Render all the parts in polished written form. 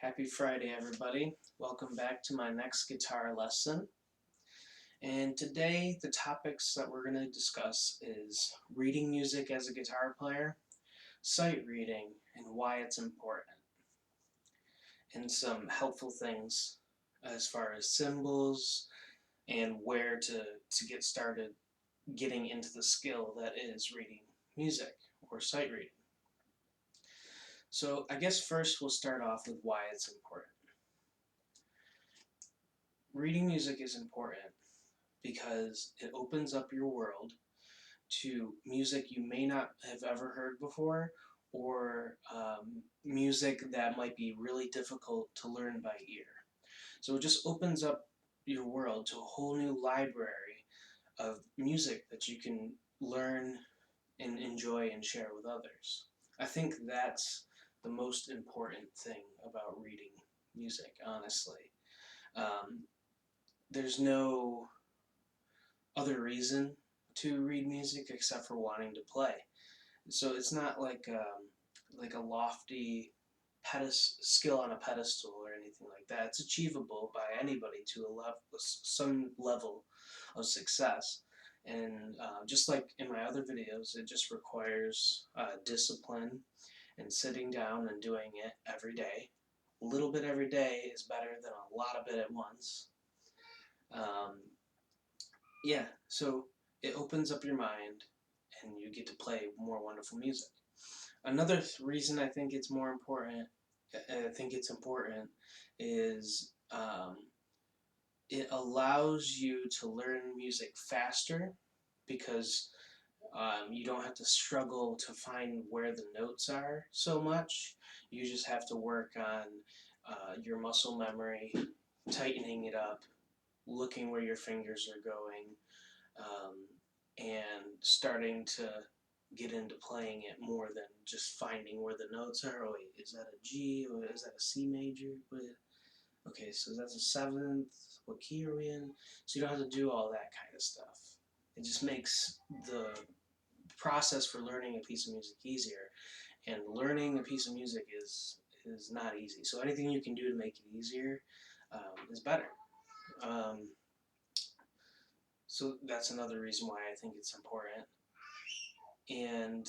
Happy Friday, everybody. Welcome back to my next guitar lesson. And today, the topics that we're going to discuss is reading music as a guitar player, sight reading, and why it's important, and some helpful things as far as symbols and where to get started getting into the skill that is reading music or sight reading. So I guess first we'll start off with why it's important. Reading music is important because it opens up your world to music you may not have ever heard before, or music that might be really difficult to learn by ear. So it just opens up your world to a whole new library of music that you can learn and enjoy and share with others. I think that's the most important thing about reading music, honestly. Um, there's no other reason to read music except for wanting to play. So it's not like a lofty skill on a pedestal or anything like that. It's achievable by anybody to some level of success. And just like in my other videos, it just requires discipline and sitting down and doing it every day. A little bit every day is better than a lot of it at once. Um, yeah, so it opens up your mind and you get to play more wonderful music. Another reason I think it's more important, is it allows you to learn music faster because you don't have to struggle to find where the notes are so much. You just have to work on your muscle memory, tightening it up, looking where your fingers are going, and starting to get into playing it more than just finding where the notes are. Oh wait, is that a G or is that a C major? Okay, so that's a seventh. What key are we in? So you don't have to do all that kind of stuff. It just makes the process for learning a piece of music easier. And learning a piece of music is not easy. So anything you can do to make it easier is better. Um, so that's another reason why I think it's important. And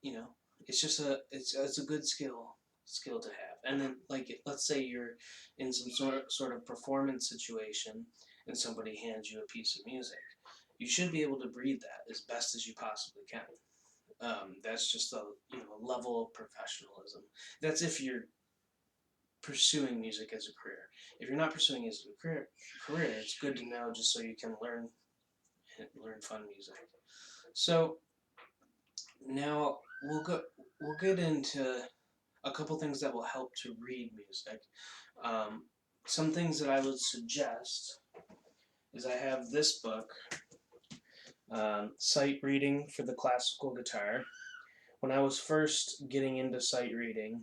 you know, it's a good skill to have. And then, like, let's say you're in some sort of performance situation and somebody hands you a piece of music, you should be able to read that as best as you possibly can. That's just a level of professionalism. That's if you're pursuing music as a career. If you're not pursuing it as a career, it's good to know just so you can learn fun music. So now we'll get into a couple things that will help to read music. Um, some things that I would suggest is I have this book, Sight Reading for the Classical Guitar. When I was first getting into sight reading,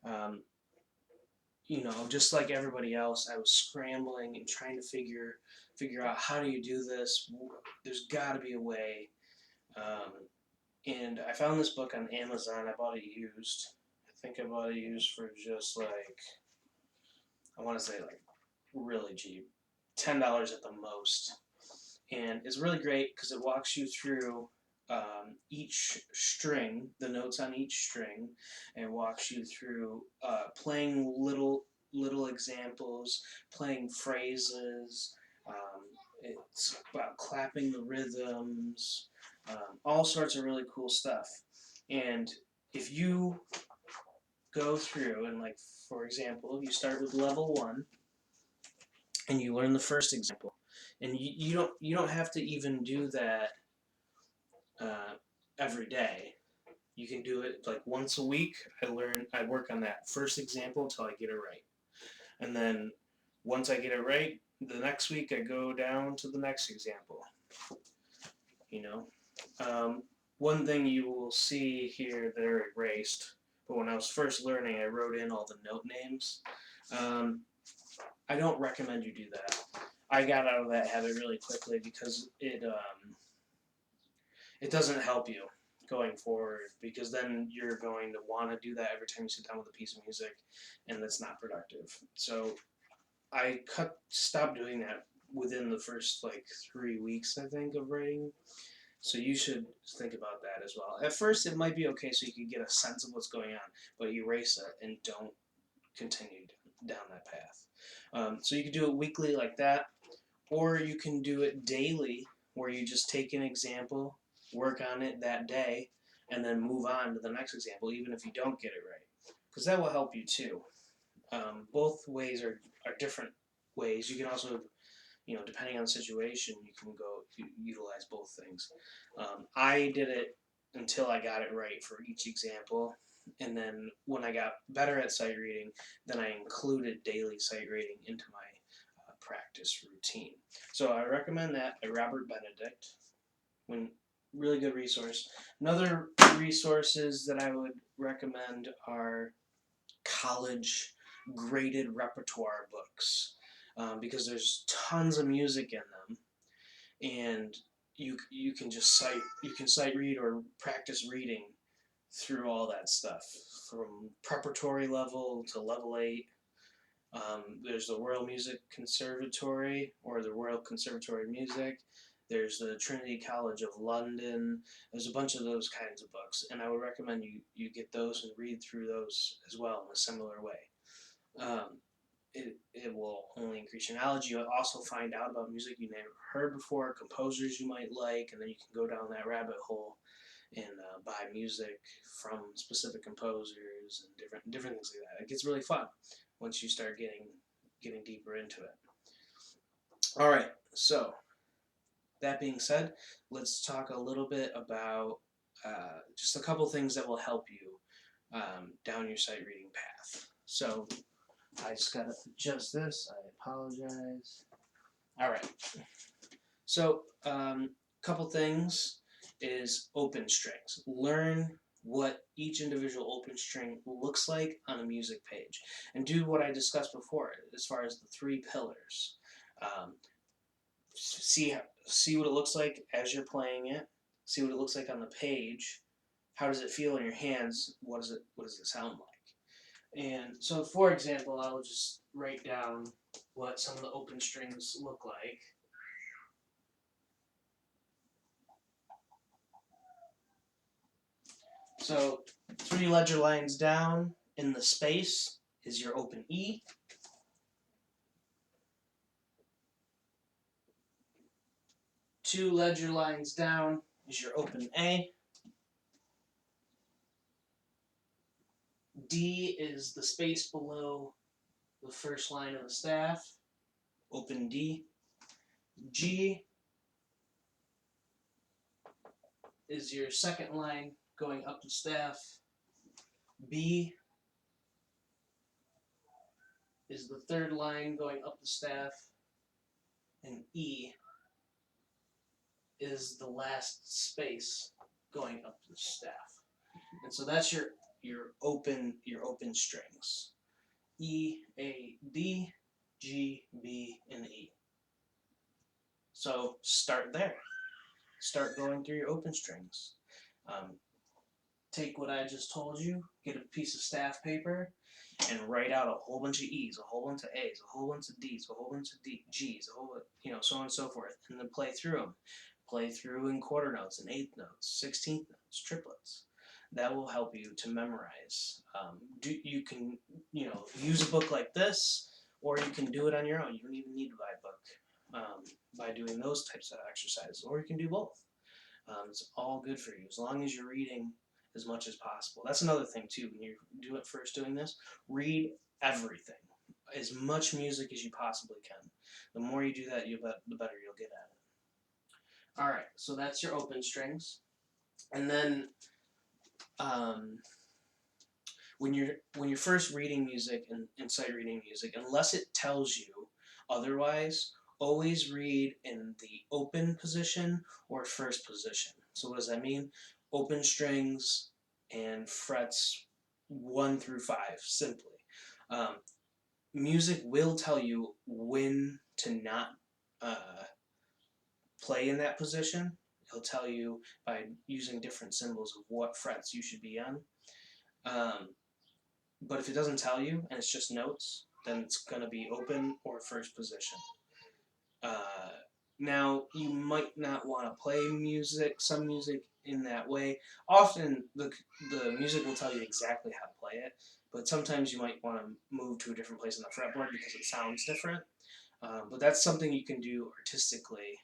um, just like everybody else, I was scrambling and trying to figure out how do you do this. There's got to be a way. Um, and I found this book on Amazon. I bought it used. I think I bought it used for just like, I want to say like really cheap, $10 at the most. And it's really great because it walks you through each string, the notes on each string, and walks you through playing little examples, playing phrases. It's about clapping the rhythms, all sorts of really cool stuff. And if you go through and, like, for example, you start with level 1 and you learn the first example, and you don't have to even do that every day. You can do it like once a week. I work on that first example until I get it right, and then once I get it right, the next week I go down to the next example. You know, one thing you will see here, they're erased, but when I was first learning, I wrote in all the note names. I don't recommend you do that. I got out of that habit really quickly because it doesn't help you. going forward, because then you're going to want to do that every time you sit down with a piece of music, and that's not productive. So I stopped doing that within the first like 3 weeks, I think, of writing. So you should think about that as well. At first, it might be okay, so you can get a sense of what's going on, but erase it and don't continue down that path. So you can do it weekly like that, or you can do it daily, where you just take an example, work on it that day, and then move on to the next example, even if you don't get it right, because that will help you too. Both ways are different ways. You can also, depending on the situation, you can go utilize both things. I did it until I got it right for each example, and then when I got better at sight reading, then I included daily sight reading into my practice routine. So I recommend that by Robert Benedict. When Really good resource. Another resources that I would recommend are college graded repertoire books, because there's tons of music in them, and you can just sight read or practice reading through all that stuff from preparatory level to level 8. There's the Royal Music Conservatory or the Royal Conservatory of Music. There's the Trinity College of London. There's a bunch of those kinds of books, and I would recommend you get those and read through those as well in a similar way. Um, it will only increase your knowledge. You'll also find out about music you never heard before, composers you might like, and then you can go down that rabbit hole and buy music from specific composers and different things like that. It gets really fun once you start getting deeper into it. All right, so that being said, let's talk a little bit about just a couple things that will help you down your sight reading path. So I just gotta adjust this. I apologize. All right. So, couple things is open strings. Learn what each individual open string looks like on a music page, and do what I discussed before as far as the 3 pillars. Um, see what it looks like as you're playing it. See what it looks like on the page. How does it feel in your hands? What does it sound like? And so, for example, I'll just write down what some of the open strings look like. So 3 ledger lines down in the space is your open E. Two ledger lines down is your open A. D is the space below the first line of the staff, open D. G is your second line going up the staff. B is the third line going up the staff. And E is the last space going up the staff. And so that's your open strings. E, A, D, G, B, and E. So start there. Start going through your open strings. Take what I just told you, get a piece of staff paper, and write out a whole bunch of E's, a whole bunch of A's, a whole bunch of D's, a whole bunch of G's, a whole, so on and so forth, and then play through them. Play through in quarter notes, and eighth notes, 16th notes, triplets. That will help you to memorize. You can, use a book like this, or you can do it on your own. You don't even need to buy a book by doing those types of exercises, or you can do both. It's all good for you as long as you're reading as much as possible. That's another thing too. When you're doing this, read everything, as much music as you possibly can. The more you do that, the better you'll get at it. All right, so that's your open strings, and then when you're first reading music and sight reading music, unless it tells you otherwise, always read in the open position or first position. So what does that mean? Open strings and frets 1 through 5, simply. Music will tell you when to not play in that position. he'll tell you by using different symbols of what frets you should be on. But if it doesn't tell you and it's just notes, then it's going to be open or first position. Now, you might not want to play some music in that way. Often, the music will tell you exactly how to play it, but sometimes you might want to move to a different place on the fretboard because it sounds different. But that's something you can do artistically,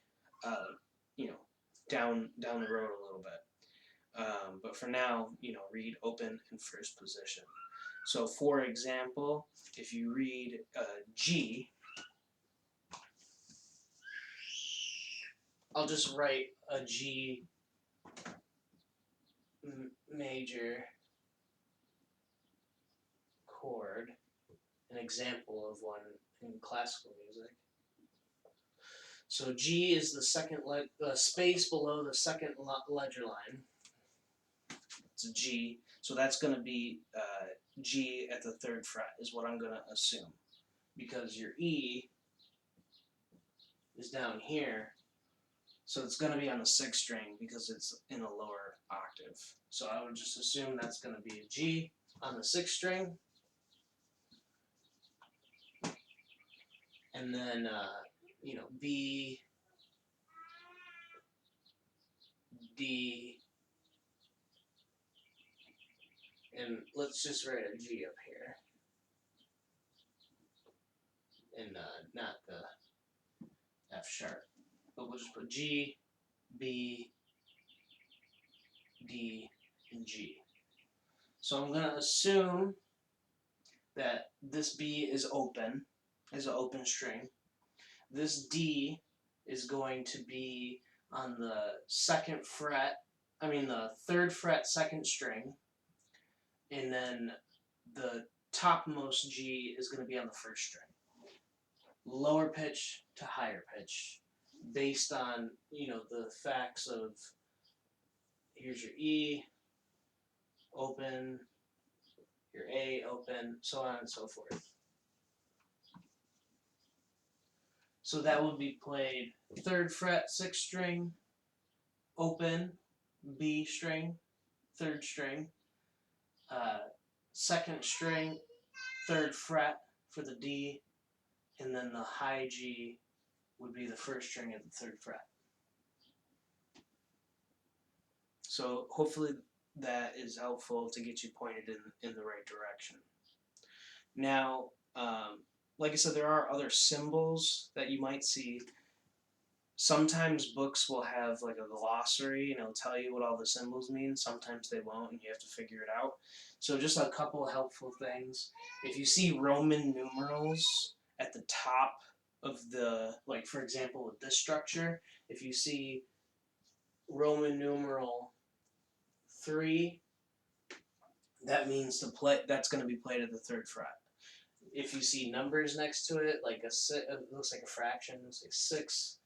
you know, down the road a little bit. But for now, read open and first position. So, for example, if you read G, I'll just write a G major chord, an example of one in classical music. So G is the second space below the second ledger line. It's a G, so that's going to be G at the 3rd fret is what I'm going to assume, because your E is down here, so it's going to be on the 6th string because it's in a lower octave. So I would just assume that's going to be a G on the 6th string, and then B, D, and let's just write a G up here, and not the F sharp, but we'll just put G, B, D, and G. So I'm going to assume that this B is open, is an open string. This D is going to be on the 2nd fret, the 3rd fret 2nd string, and then the topmost G is going to be on the 1st string. Lower pitch to higher pitch, based on, the facts of, here's your E, open, your A, open, so on and so forth. So that would be played 3rd fret, 6th string, open, B string, 3rd string, 2nd string, 3rd fret for the D, and then the high G would be the 1st string at the 3rd fret. So hopefully that is helpful to get you pointed in the right direction. Now, like I said, there are other symbols that you might see. Sometimes books will have like a glossary and it'll tell you what all the symbols mean. Sometimes they won't and you have to figure it out. So just a couple helpful things. If you see Roman numerals at the top of the, like for example with this structure, if you see Roman numeral 3, that means that's going to be played at the 3rd fret. If you see numbers next to it, like it looks like a fraction, it's like 6,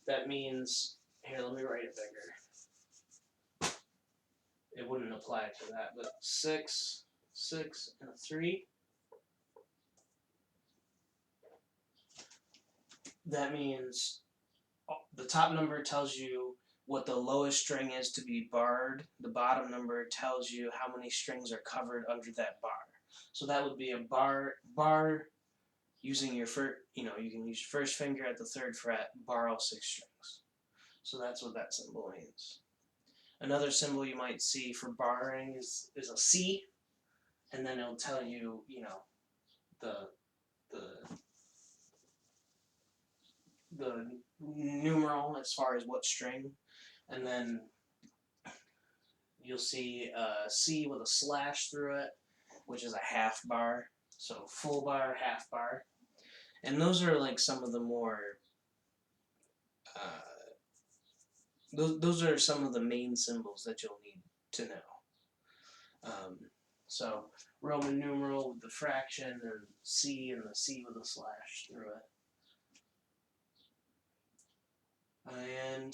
that means, here, let me write it bigger. It wouldn't apply to that, but 6, and a 3. That means the top number tells you what the lowest string is to be barred. The bottom number tells you how many strings are covered under that bar. So that would be a bar using your you can use your 1st finger at the 3rd fret, bar all 6 strings. So that's what that symbol means. Another symbol you might see for barring is a C, and then it'll tell you, the numeral as far as what string, and then you'll see a C with a slash through it, which is a half bar. So full bar, half bar. And those are like some of the more, those are some of the main symbols that you'll need to know. So Roman numeral with the fraction, and C, and the C with a slash through it. And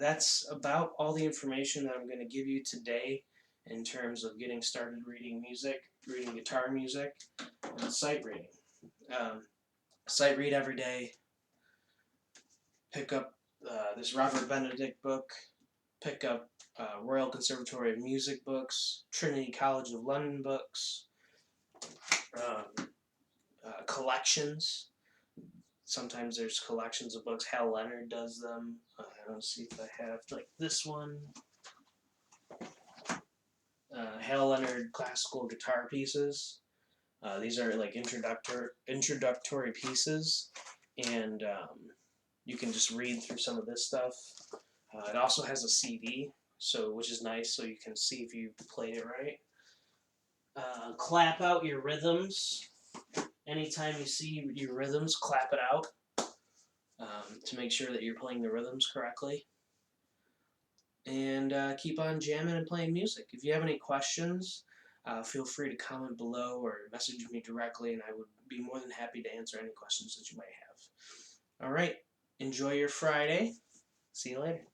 that's about all the information that I'm going to give you today in terms of getting started reading guitar music, and sight reading. Sight read every day. Pick up this Robert Benedict book. Pick up Royal Conservatory of Music books, Trinity College of London books, collections. Sometimes there's collections of books. Hal Leonard does them. I don't see if I have like this one. Hal Leonard classical guitar pieces. These are like introductory pieces, and you can just read through some of this stuff. It also has a CD, which is nice, so you can see if you played it right. Clap out your rhythms. Anytime you see your rhythms, clap it out to make sure that you're playing the rhythms correctly. And keep on jamming and playing music. If you have any questions, feel free to comment below or message me directly, and I would be more than happy to answer any questions that you might have. All right, enjoy your Friday. See you later.